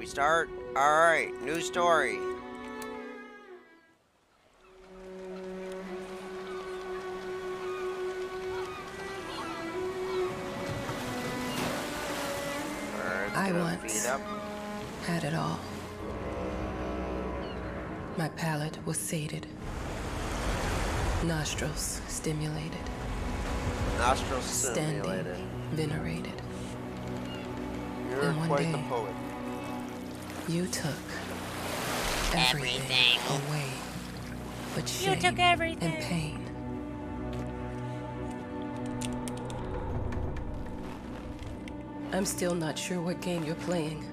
we start? Alright, new story. I once had it all. My palate was sated. Nostrils stimulated. Nostrils stimulated. Standing, venerated. You're And one quite day, the poet. you took everything away, but shame took everything. and pain. I'm still not sure what game you're playing,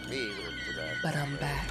Me either, for that. but I'm back.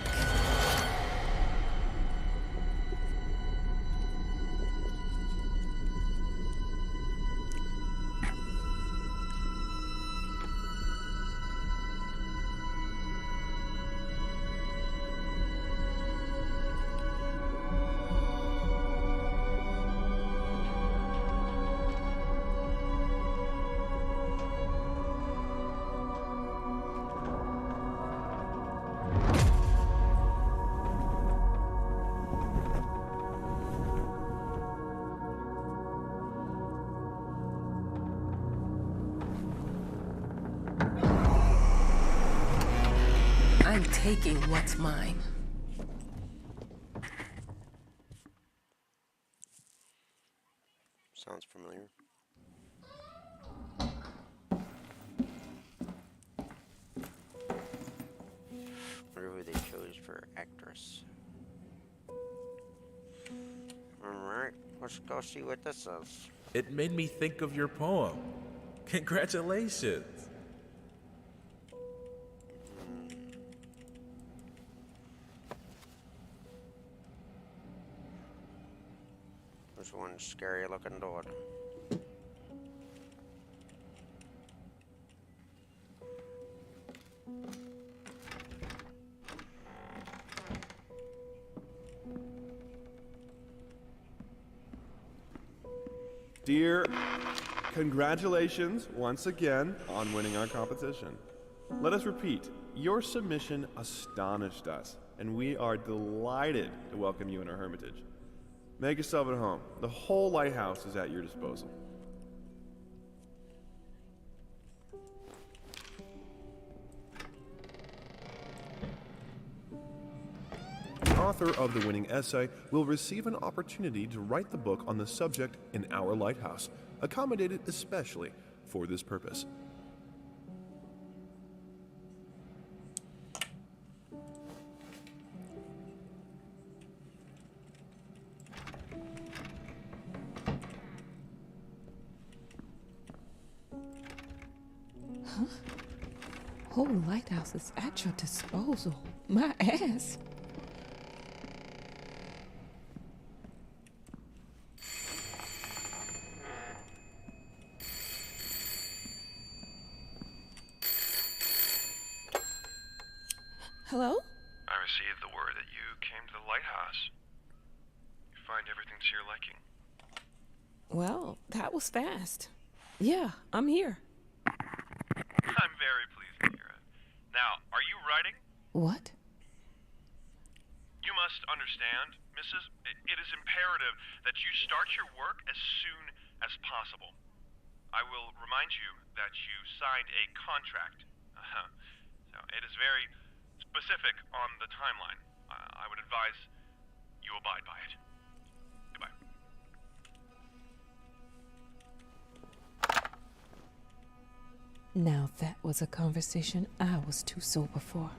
I'm taking what's mine. Sounds familiar. Wonder who they chose for actress. Alright, let's go see what this is. It made me think of your poem. Congratulations. There's one scary looking door. Dear, congratulations once again on winning our competition. Let us repeat, your submission astonished us, and we are delighted to welcome you in our hermitage. Make yourself at home. The whole lighthouse is at your disposal. The author of the winning essay will receive an opportunity to write the book on the subject in our lighthouse, accommodated especially for this purpose. Whole lighthouse is at your disposal. My ass. Hello? I received the word that you came to the lighthouse. You find everything to your liking. Well, that was fast. Yeah, I'm here. I'm very pleased to hear it. Now, are you writing? What? You must understand, Mrs. It is imperative that you start your work as soon as possible. I will remind you that you signed a contract. So it is very specific on the timeline. I would advise you abide by it. Goodbye. Now that was a conversation I was too sober for.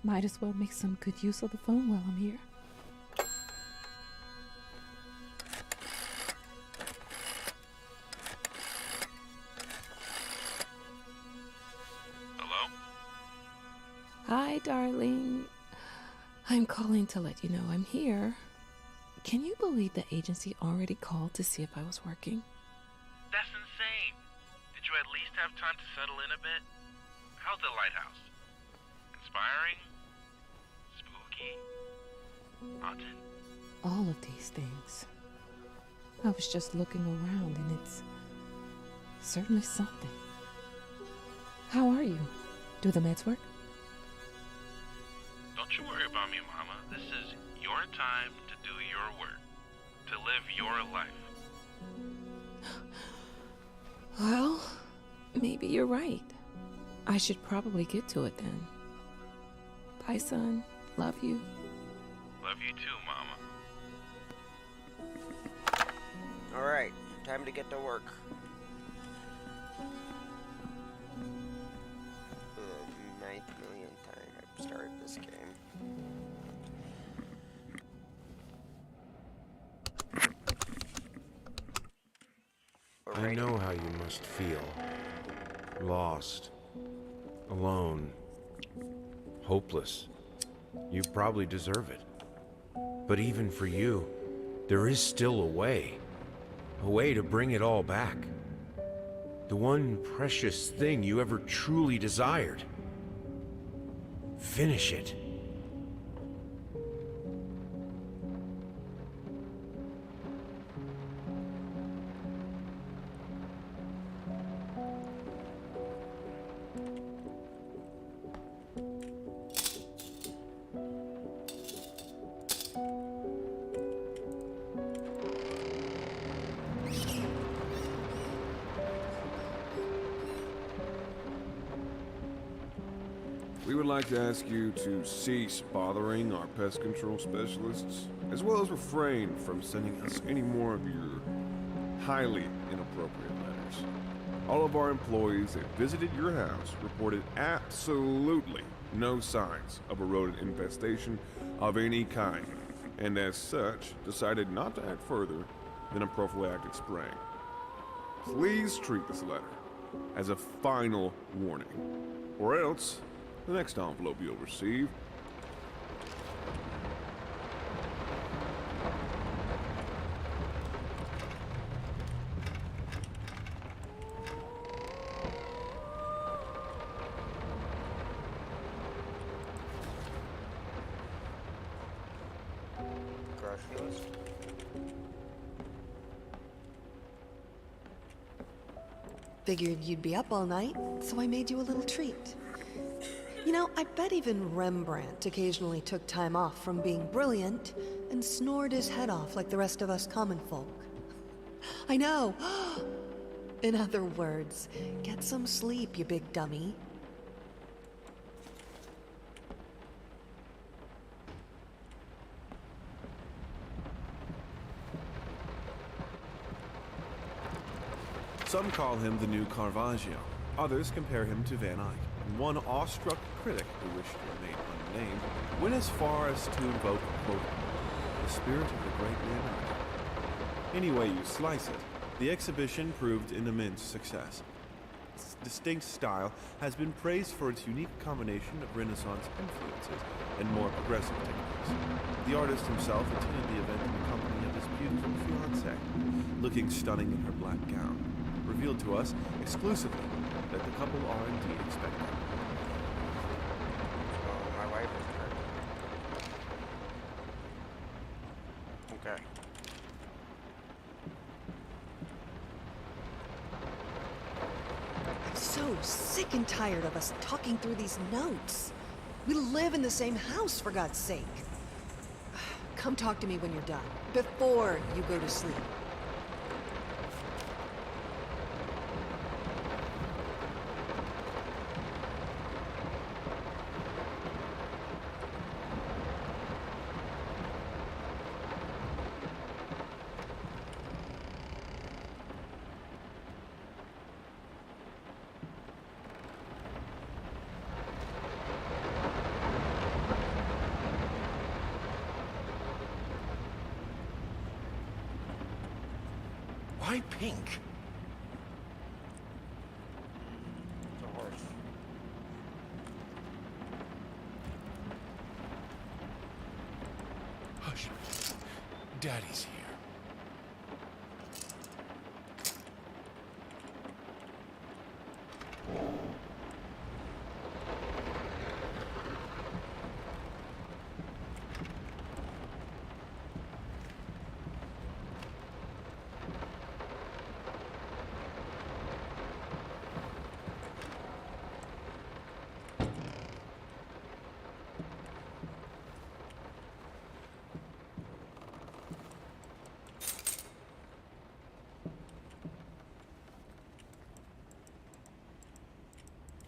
Might as well make some good use of the phone while I'm here. Hello? Hi, darling. I'm calling to let you know I'm here. Can you believe the agency already called to see if I was working? That's insane. Did you at least have time to settle in a bit? How's the lighthouse? Inspiring? Spooky? Haunted? All of these things. I was just looking around and it's certainly something. How are you? Do the meds work? Don't you worry about me, Mama. This is your time to do your work. To live your life. Well, maybe you're right. I should probably get to it then. Bye, son. Love you. Love you too, Mama. Alright, time to get to work. For the 9th millionth time I've started this game. I know how you must feel. Lost. Alone. Hopeless. You probably deserve it. But even for you, there is still a way. A way to bring it all back. The one precious thing you ever truly desired. Finish it. We would like to ask you to cease bothering our pest control specialists, as well as refrain from sending us any more of your highly inappropriate letters. All of our employees that visited your house reported absolutely no signs of a rodent infestation of any kind, and as such, decided not to act further than a prophylactic spraying. Please treat this letter as a final warning, or else the next envelope you'll receive grocery list. Figured you'd be up all night, so I made you a little treat. You know, I bet even Rembrandt occasionally took time off from being brilliant and snored his head off like the rest of us common folk. I know! In other words, get some sleep, you big dummy. Some call him the new Caravaggio. Others compare him to Van Eyck. And one awestruck critic who wished to remain unnamed went as far as to invoke, quote, the spirit of the great Leonardo. Any way you slice it, the exhibition proved an immense success. Its distinct style has been praised for its unique combination of Renaissance influences and more progressive techniques. The artist himself attended the event in the company of his beautiful fiancée, looking stunning in her black gown, revealed to us exclusively that the couple are indeed expecting. Oh, my wife is pregnant. Okay. I'm so sick and tired of us talking through these notes. We live in the same house, for God's sake. Come talk to me when you're done, before you go to sleep. Why pink? It's a horse. Hush. Daddy's here.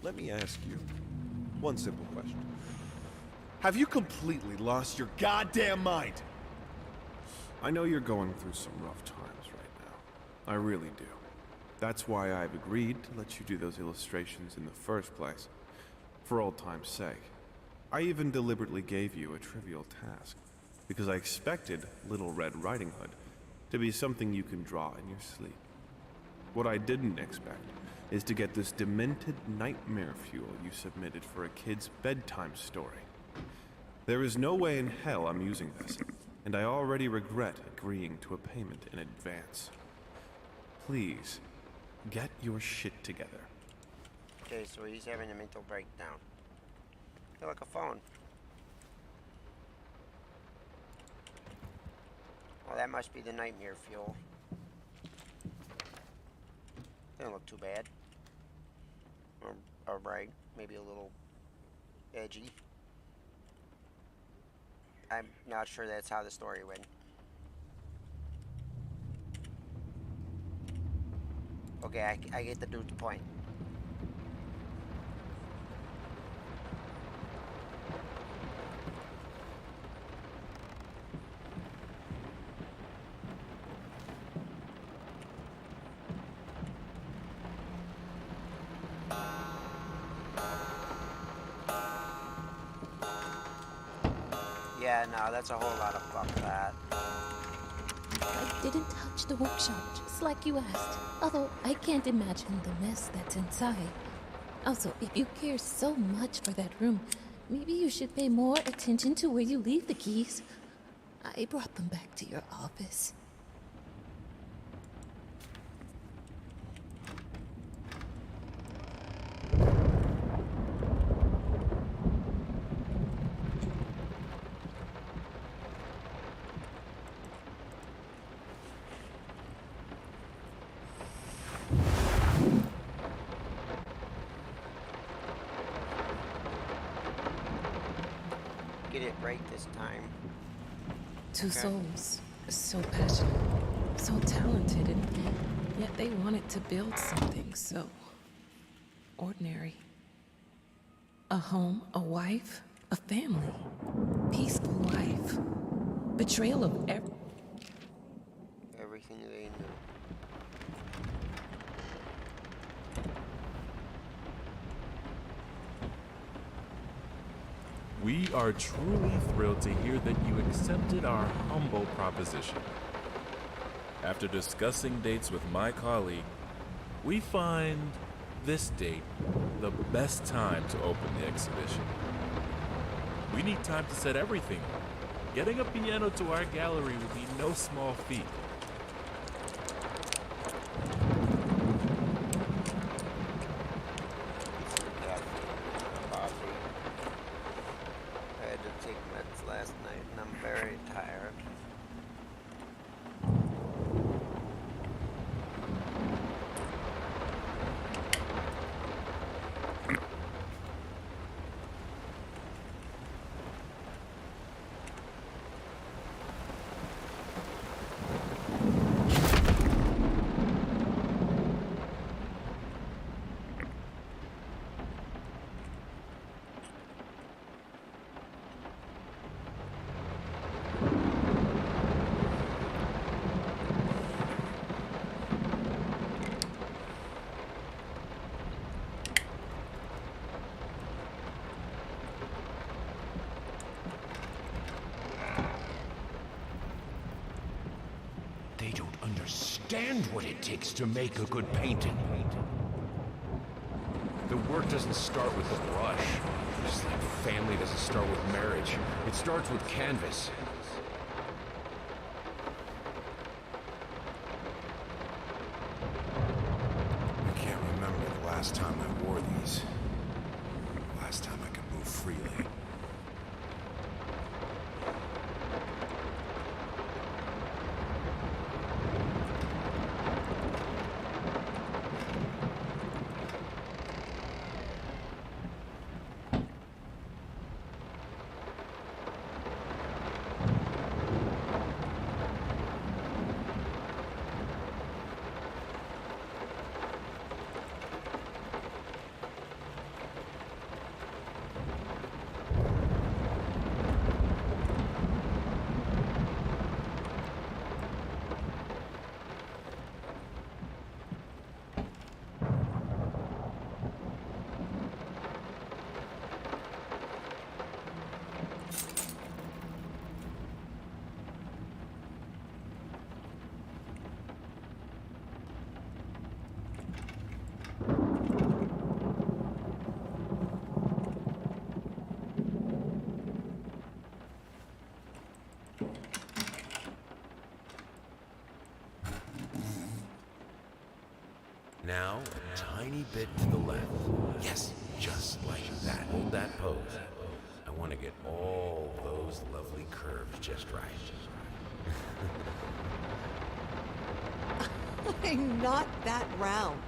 Let me ask you one simple question. Have you completely lost your goddamn mind? I know you're going through some rough times right now. I really do. That's why I've agreed to let you do those illustrations in the first place, for old time's sake. I even deliberately gave you a trivial task, because I expected Little Red Riding Hood to be something you can draw in your sleep. What I didn't expect is to get this demented nightmare fuel you submitted for a kid's bedtime story. There is no way in hell I'm using this, and I already regret agreeing to a payment in advance. Please, get your shit together. Okay, so he's having a mental breakdown. Feel like a phone. Well, that must be the nightmare fuel. Doesn't look too bad. Or bright, maybe a little edgy. I'm not sure that's how the story went. Okay, I get the dude's point. Yeah, no, that's a whole lot of fuck that. I didn't touch the workshop, just like you asked. Although I can't imagine the mess that's inside. Also, if you care so much for that room, maybe you should pay more attention to where you leave the keys. I brought them back to your office. Get it right this time. Two souls, so passionate, so talented, and yet they wanted to build something so ordinary. A home, a wife, a family, peaceful life. Betrayal of Everything they knew. We are truly thrilled to hear that you accepted our humble proposition. After discussing dates with my colleague, we find this date the best time to open the exhibition. We need time to set everything. Getting a piano to our gallery will be no small feat. Coffee. I had to take meds last night and I'm very tired. They don't understand what it takes to make a good painting. The work doesn't start with the brush. Just like family doesn't start with marriage. It starts with canvas. I can't remember the last time I wore these. Last time I could move freely. Now, a tiny bit to the left. Yes, just like that. Hold that pose. I want to get all those lovely curves just right. I'm not that round.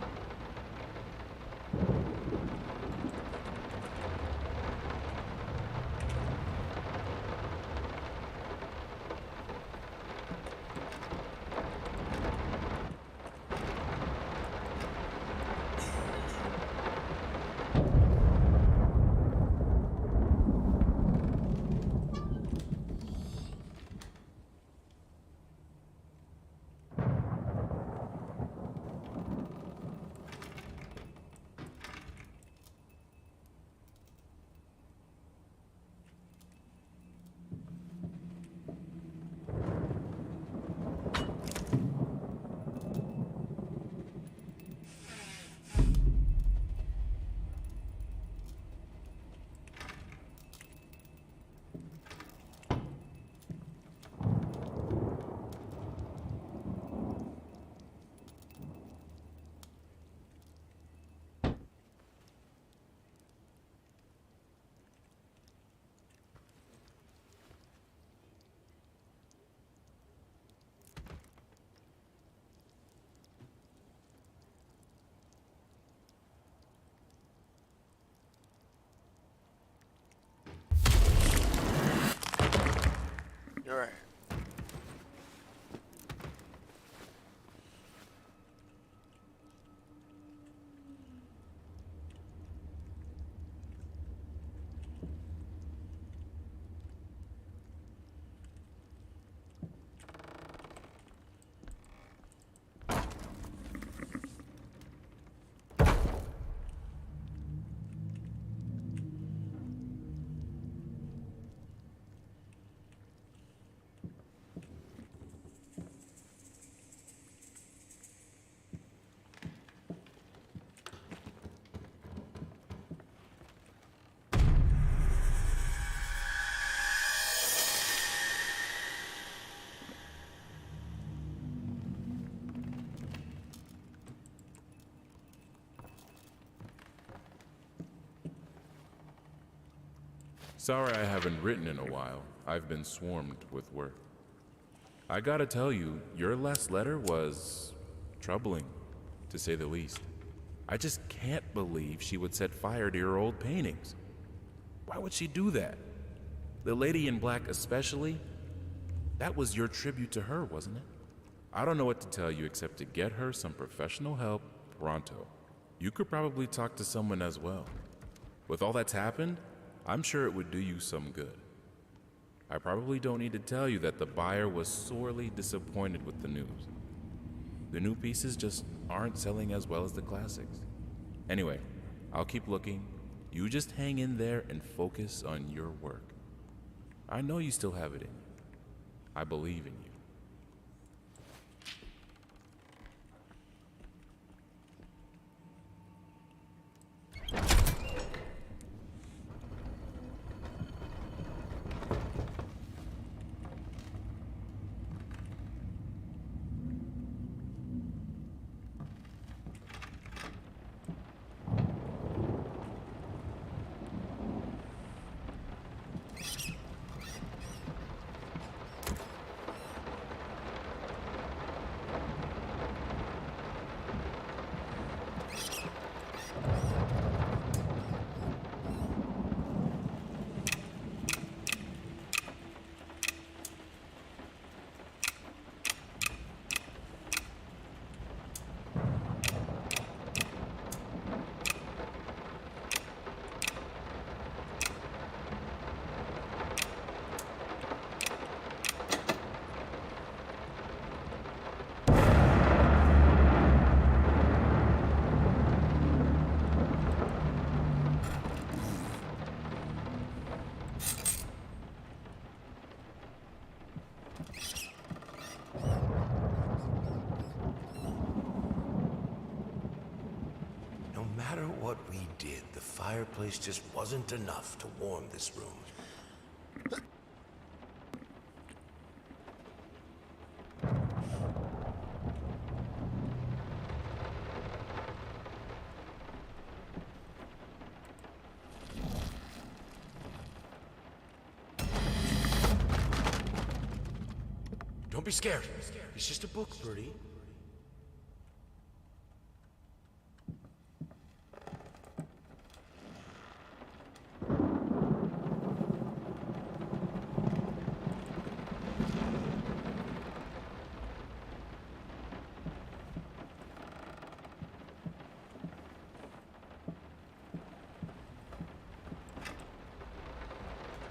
All right. Sorry I haven't written in a while. I've been swarmed with work. I gotta tell you, your last letter was troubling, to say the least. I just can't believe she would set fire to your old paintings. Why would she do that? The lady in black especially? That was your tribute to her, wasn't it? I don't know what to tell you except to get her some professional help pronto. You could probably talk to someone as well. With all that's happened, I'm sure it would do you some good. I probably don't need to tell you that the buyer was sorely disappointed with the news. The new pieces just aren't selling as well as the classics. Anyway, I'll keep looking. You just hang in there and focus on your work. I know you still have it in you. I believe in you. the fireplace just wasn't enough to warm this room. Don't be scared. It's just a book, Birdie.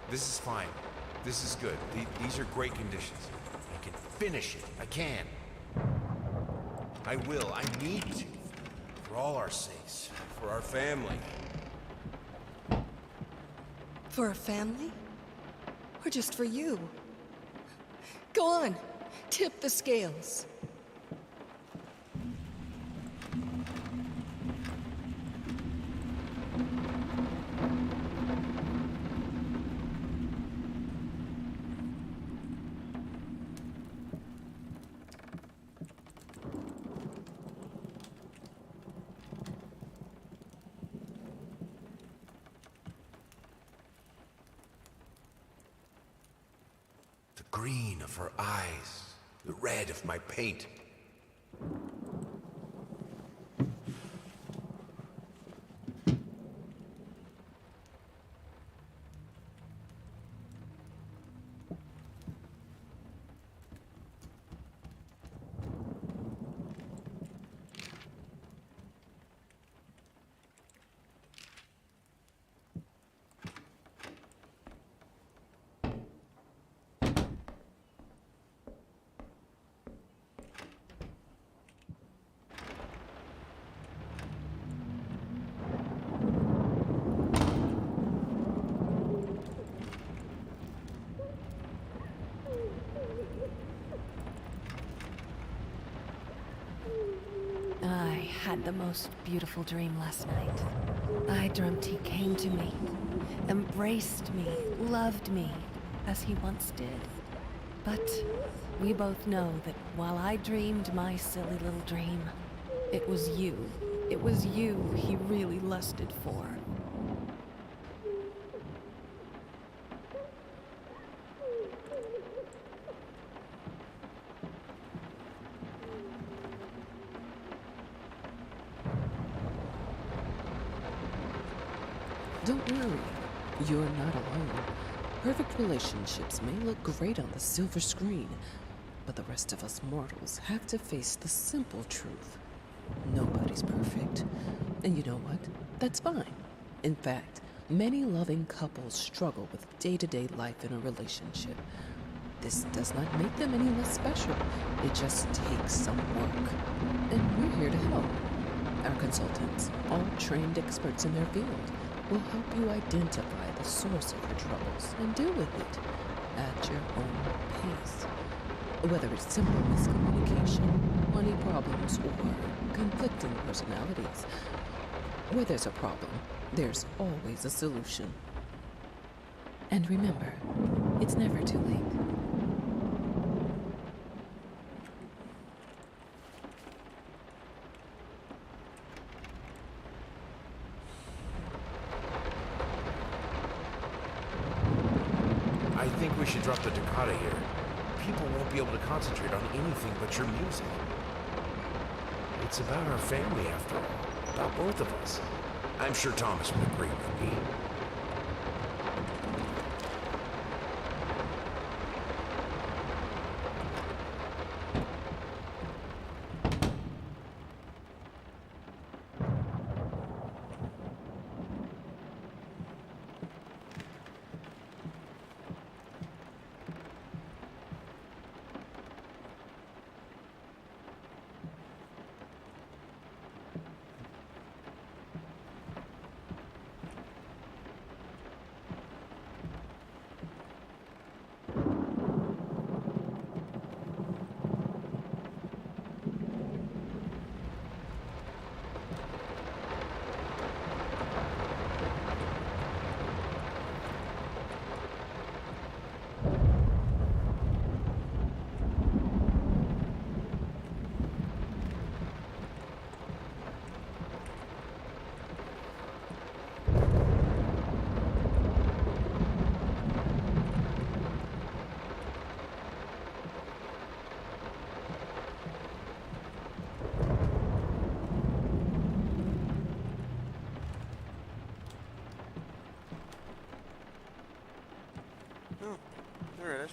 This is fine. This is good. These are great conditions. I can finish it. I can. I will. I need to. For all our sakes. For our family. For a family? Or just for you? Go on, tip the scales. The green of her eyes. The red of my paint. I had the most beautiful dream last night. I dreamt he came to me, embraced me, loved me, as he once did. But we both know that while I dreamed my silly little dream, it was you he really lusted for. Don't worry, you're not alone. Perfect relationships may look great on the silver screen, but the rest of us mortals have to face the simple truth. Nobody's perfect. And you know what? That's fine. In fact, many loving couples struggle with day-to-day life in a relationship. This does not make them any less special. It just takes some work. And we're here to help. Our consultants, all trained experts in their field, will help you identify the source of your troubles and deal with it at your own pace. Whether it's simple miscommunication, money problems, or conflicting personalities, where there's a problem, there's always a solution. And remember, it's never too late. I think we should drop the toccata here. People won't be able to concentrate on anything but your music. It's about our family, after all. About both of us. I'm sure Thomas would agree with me.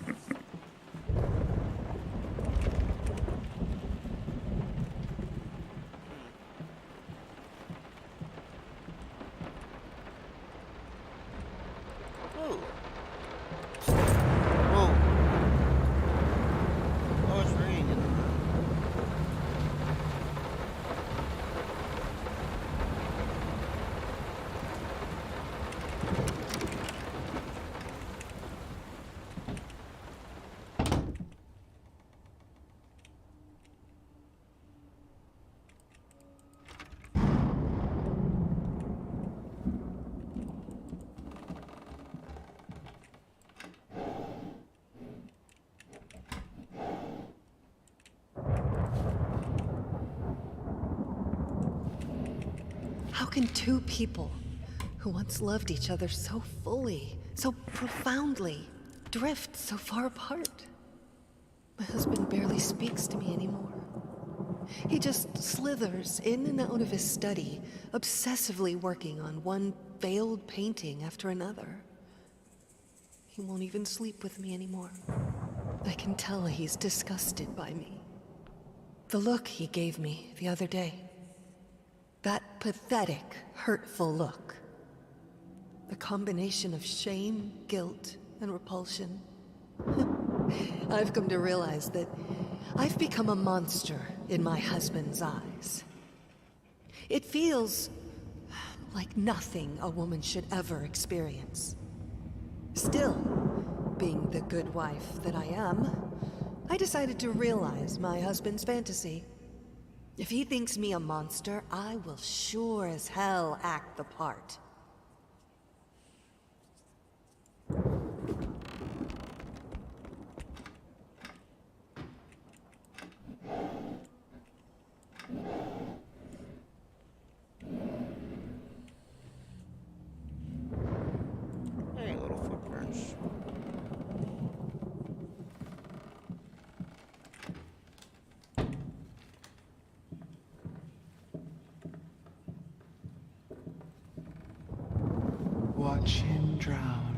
first. Ooh. Whoa. Oh, it's raining. How can two people who once loved each other so fully, so profoundly, drift so far apart? My husband barely speaks to me anymore. He just slithers in and out of his study, obsessively working on one failed painting after another. He won't even sleep with me anymore. I can tell he's disgusted by me. The look he gave me the other day. That pathetic, hurtful look. The combination of shame, guilt, and repulsion. I've come to realize that I've become a monster in my husband's eyes. It feels like nothing a woman should ever experience. Still, being the good wife that I am, I decided to realize my husband's fantasy. If he thinks me a monster, I will sure as hell act the part. Hey, little footprints. Watch him drown.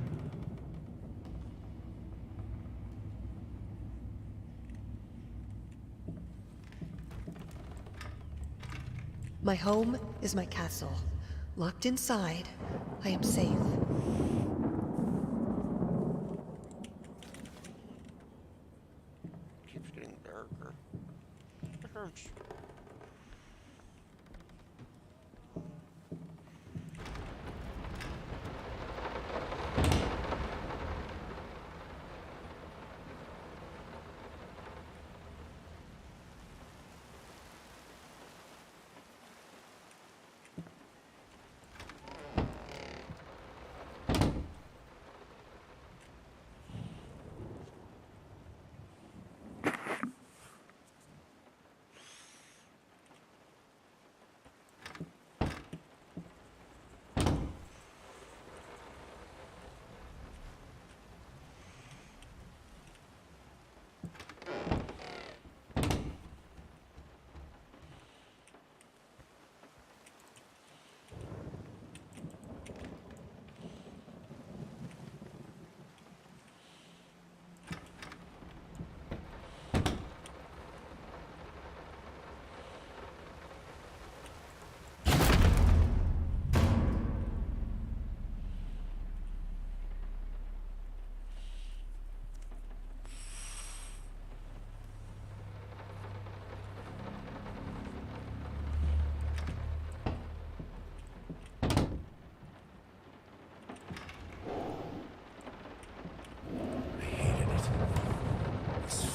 My home is my castle. Locked inside, I am safe. Keeps getting darker. It hurts.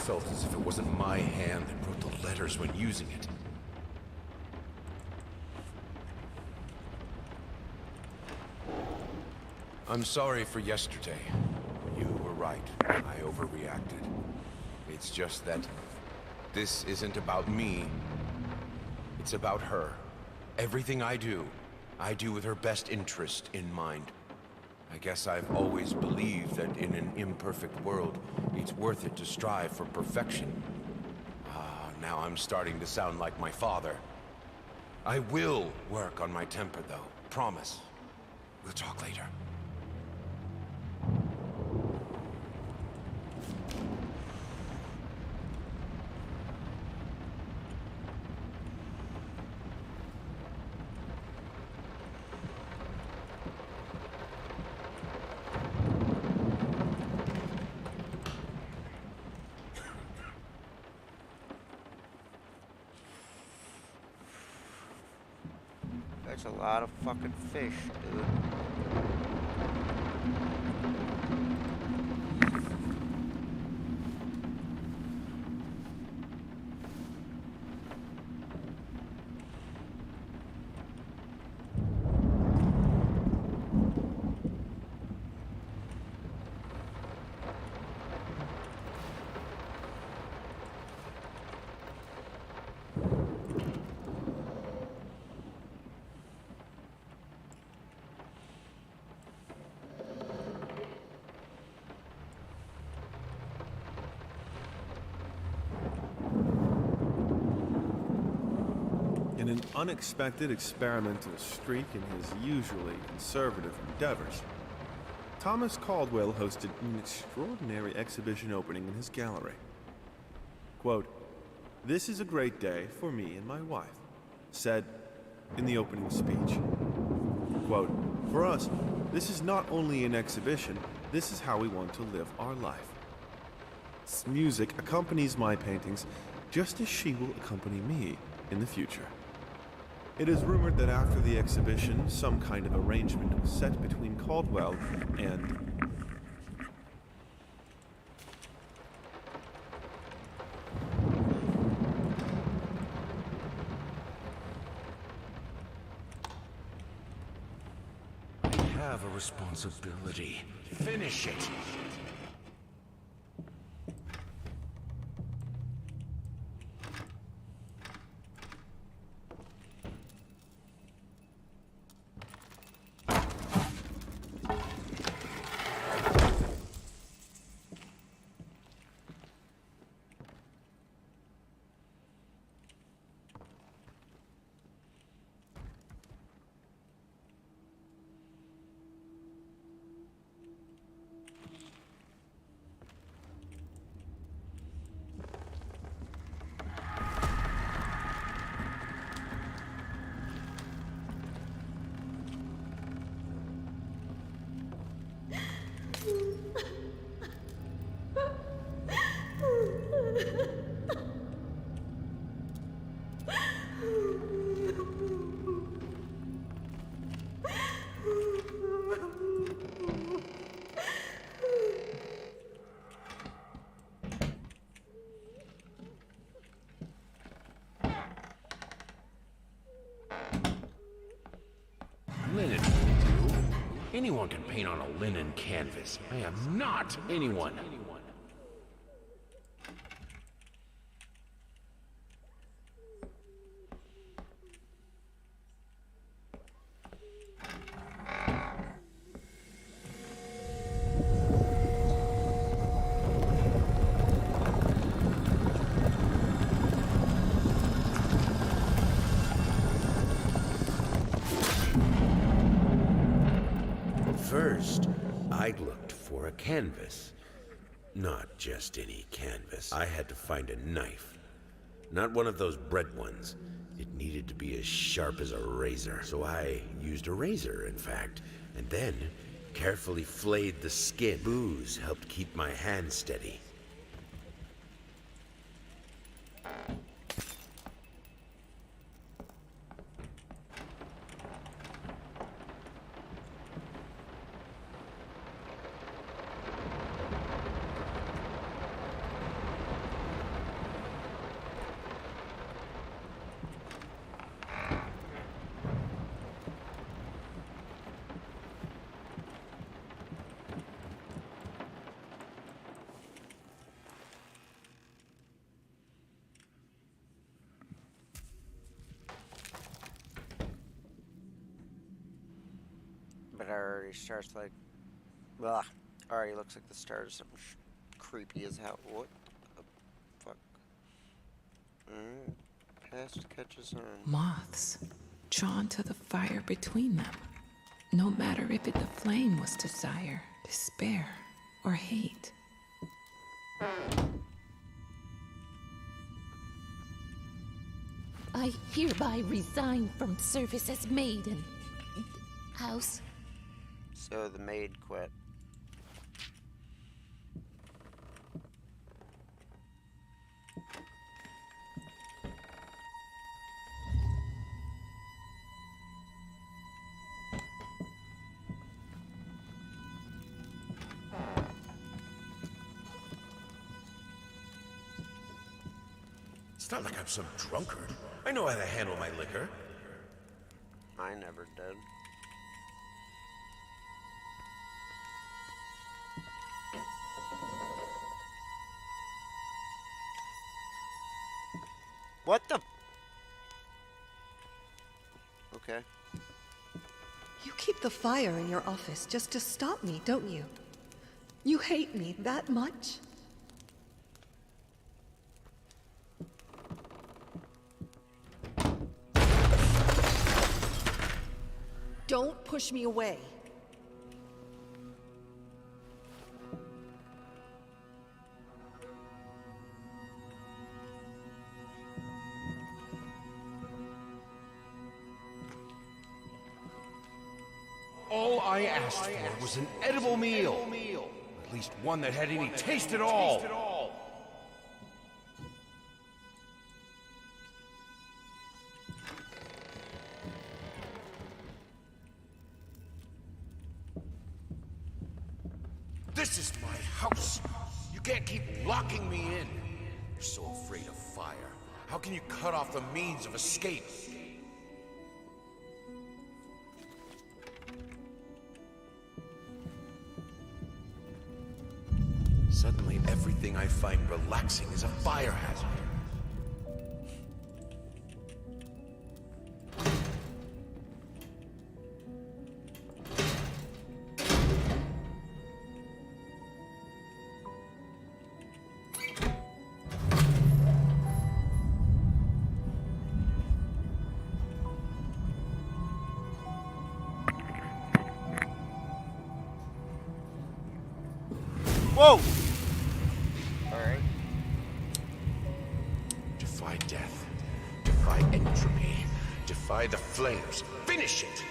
Felt as if it wasn't my hand that wrote the letters when using it. I'm sorry for yesterday. You were right. I overreacted. It's just that this isn't about me. It's about her. Everything I do with her best interest in mind. I guess I've always believed that in an imperfect world, it's worth it to strive for perfection. Now I'm starting to sound like my father. I will work on my temper, though. Promise. We'll talk later. That's a lot of fucking fish, dude. In an unexpected experimental streak in his usually conservative endeavors, Thomas Caldwell hosted an extraordinary exhibition opening in his gallery. Quote, "This is a great day for me and my wife," said in the opening speech. Quote, "For us, this is not only an exhibition, this is how we want to live our life. Music accompanies my paintings just as she will accompany me in the future." It is rumored that after the exhibition, some kind of arrangement was set between Caldwell and... I have a responsibility. Finish it! Linen will do. Anyone can paint on a linen canvas. I am not anyone. First, I looked for a canvas. Not just any canvas. I had to find a knife. Not one of those bread ones. It needed to be as sharp as a razor. So I used a razor, in fact, and then carefully flayed the skin. Booze helped keep my hand steady. But it already starts like, ugh, already looks like the start of something creepy as hell. What the fuck? Past catches on. Moths, drawn to the fire between them. No matter if the flame was desire, despair, or hate. I hereby resign from service as maid in house. So the maid quit. It's not like I'm some drunkard. I know how to handle my liquor. I never did. What the? Okay. You keep the fire in your office just to stop me, don't you? You hate me that much? Don't push me away. All I asked for was an edible meal. At least one that had any taste at all. This is my house. You can't keep locking me in. You're so afraid of fire. How can you cut off the means of escape? Suddenly, everything I find relaxing is a fire hazard. Whoa! Alright. Defy death. Defy entropy. Defy the flames. Finish it!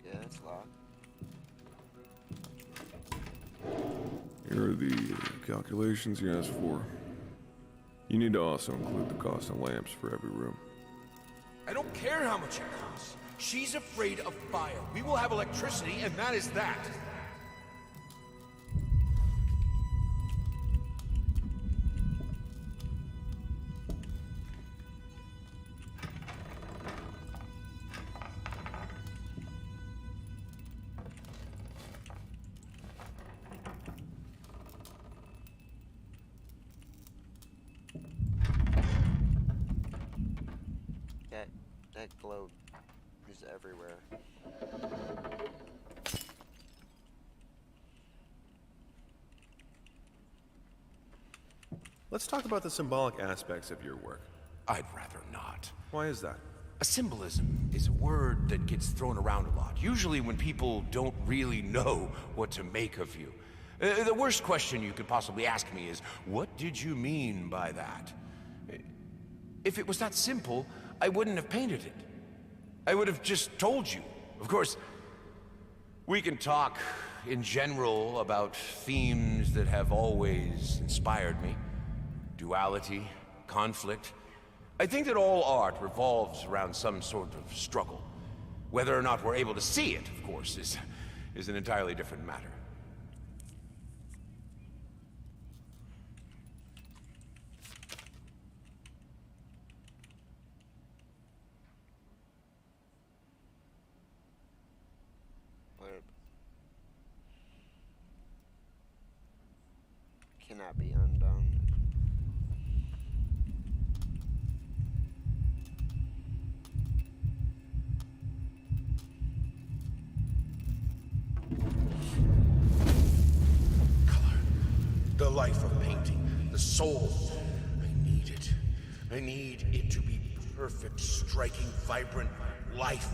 Yeah, it's locked. Here are the calculations you asked for. You need to also include the cost of lamps for every room. I don't care how much it costs. She's afraid of fire. We will have electricity, and that is that. That globe is everywhere. Let's talk about the symbolic aspects of your work. I'd rather not. Why is that? A symbolism is a word that gets thrown around a lot, usually when people don't really know what to make of you. The worst question you could possibly ask me is, what did you mean by that? If it was that simple, I wouldn't have painted it. I would have just told you. Of course, we can talk in general about themes that have always inspired me. Duality, conflict. I think that all art revolves around some sort of struggle. Whether or not we're able to see it, of course, is an entirely different matter. What? Cannot be undone. The life of painting, the soul. I need it. I need it to be perfect, striking, vibrant life.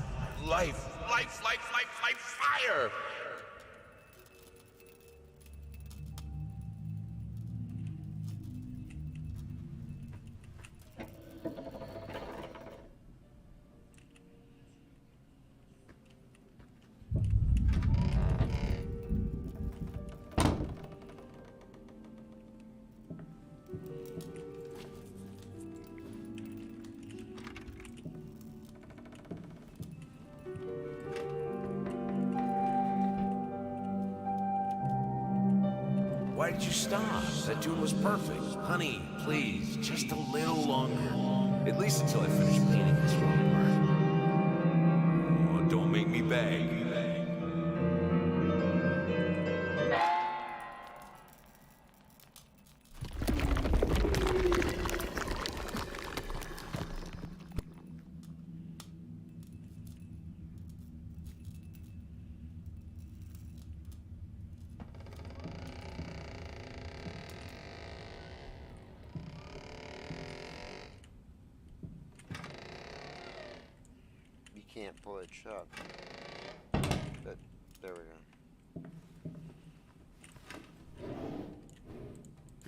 Life, life, life, life, life, fire! Why did you stop? That tune was perfect. Honey, please, just a little longer. At least until I finish painting this one part. Oh, don't make me beg. You can't pull it shut. But there we go.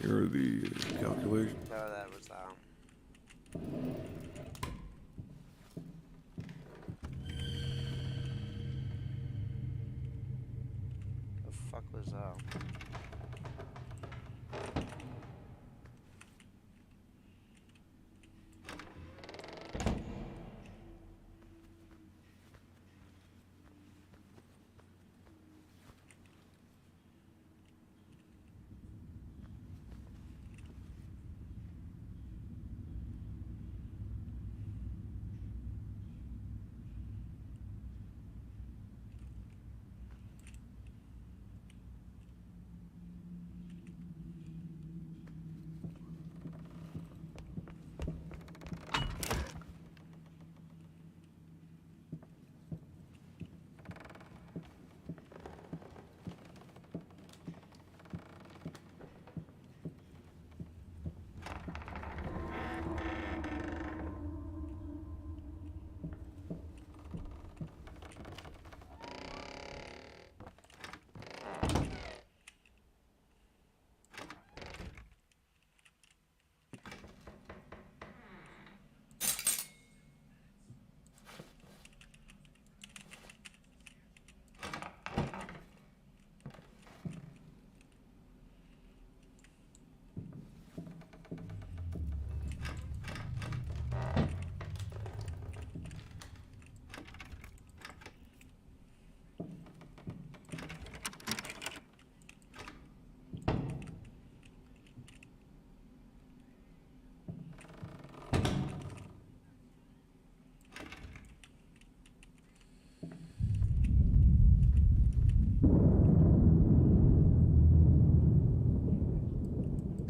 Here are the calculations. Oh, that was out. The fuck was out?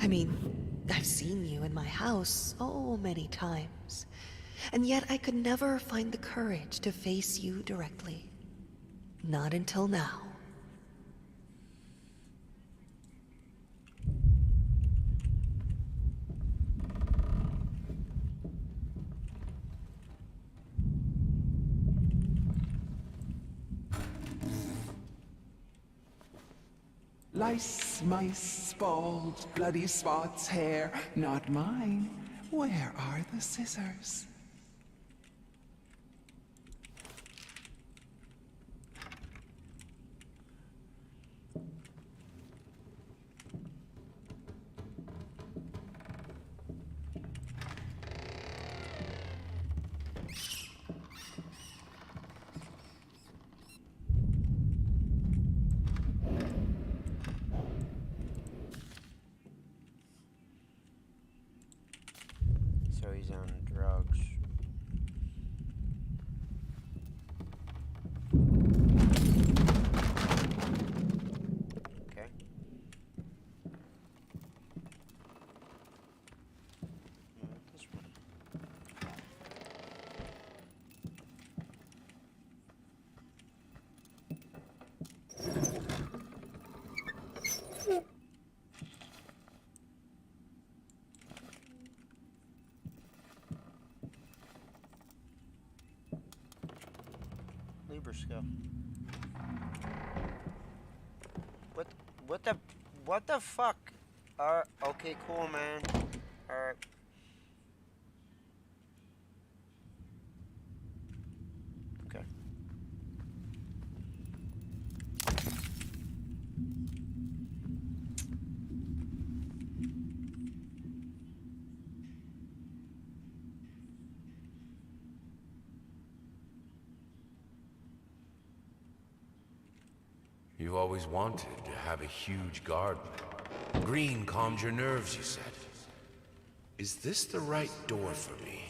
I mean, I've seen you in my house so many times, and yet I could never find the courage to face you directly. Not until now. Lice, mice, bald, bloody spots, hair, not mine. Where are the scissors? So he's on drugs. Okay. This one. Librisco. What? What the? What the fuck? Okay, cool, man. Alright. Okay. You've always wanted to have a huge garden. green calmed your nerves, you said. Is this the right door for me?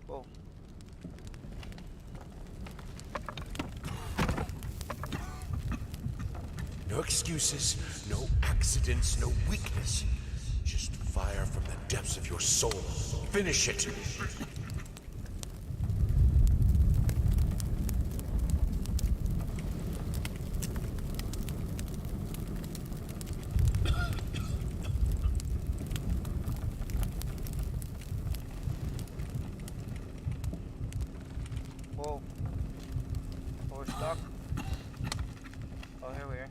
Whoa. No excuses, no accidents, no weakness. Just fire from the depths of your soul. Finish it! Whoa. Oh, we're stuck. Oh, here we are.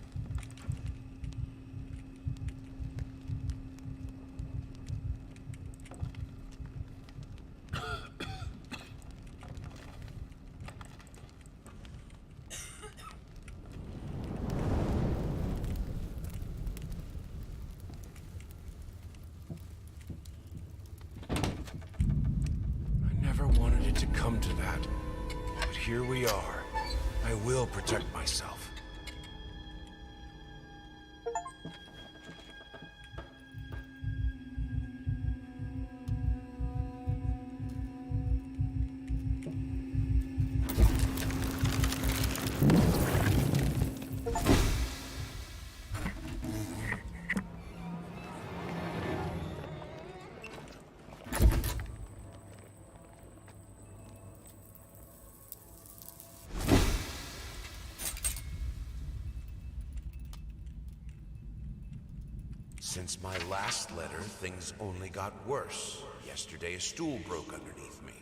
I never wanted it to come to that. But here we are. I will protect myself. Since my last letter, things only got worse. Yesterday, a stool broke underneath me.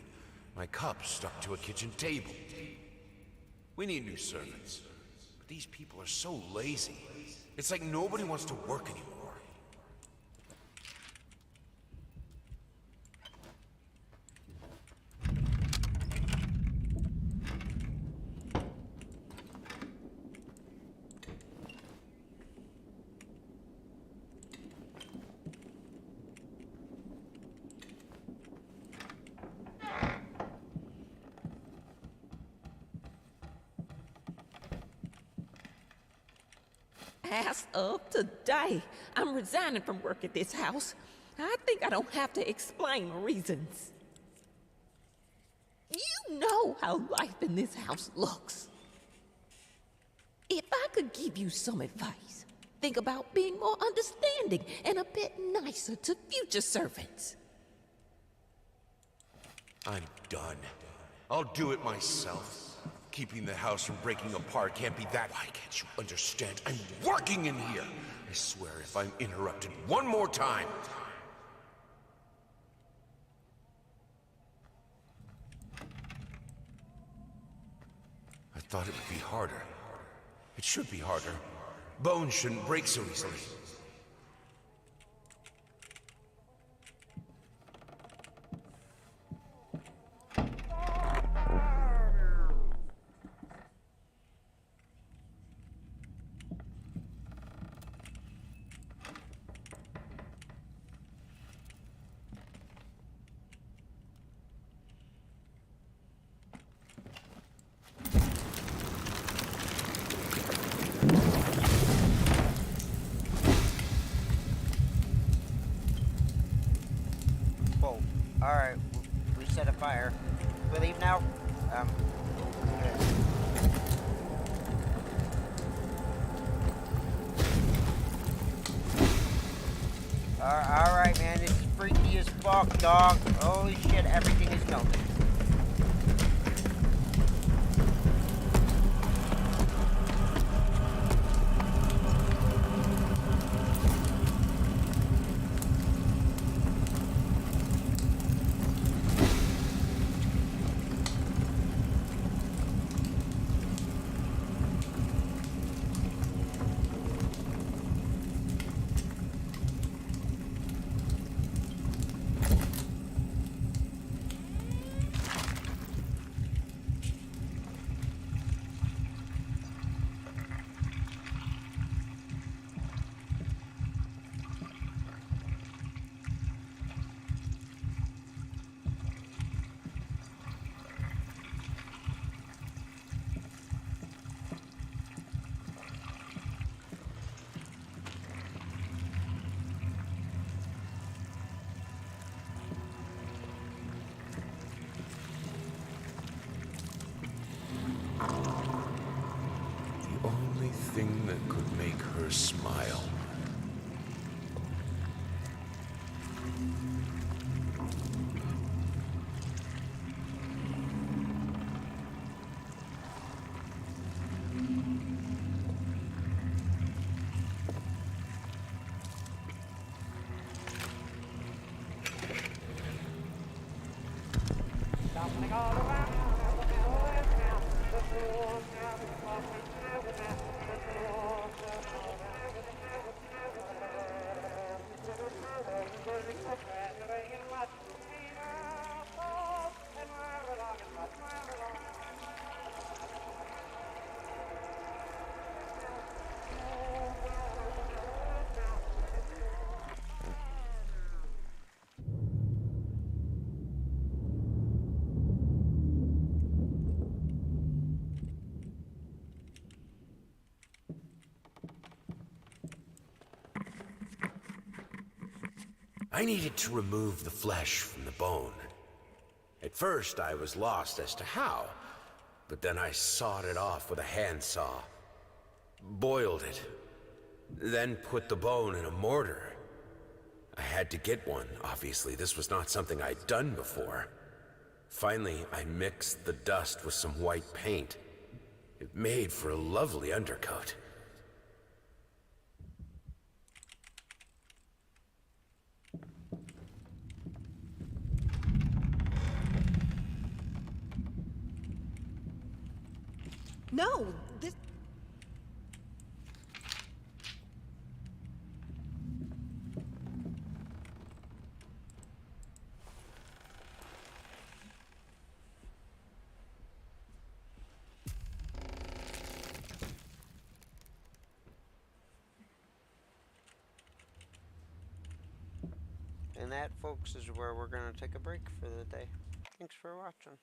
My cup stuck to a kitchen table. We need new servants. But these people are so lazy. It's like nobody wants to work anymore. As of today, I'm resigning from work at this house. I think I don't have to explain reasons. You know how life in this house looks. If I could give you some advice, think about being more understanding and a bit nicer to future servants. I'm done. I'll do it myself. Keeping the house from breaking apart can't be that. Why can't you understand? I'm working in here. I swear if I'm interrupted one more time. I thought it would be harder. It should be harder. Bones shouldn't break so easily. Whoa. Alright, we set a fire. We leave now? Good. Alright, man, this is freaky as fuck, dog. Holy shit, everything is melting. anything that could make her smile. I needed to remove the flesh from the bone. At first, I was lost as to how, but then I sawed it off with a handsaw, boiled it, then put the bone in a mortar. I had to get one, obviously. This was not something I'd done before. Finally, I mixed the dust with some white paint. It made for a lovely undercoat. No, this. And that, folks, is where we're going to take a break for the day. Thanks for watching.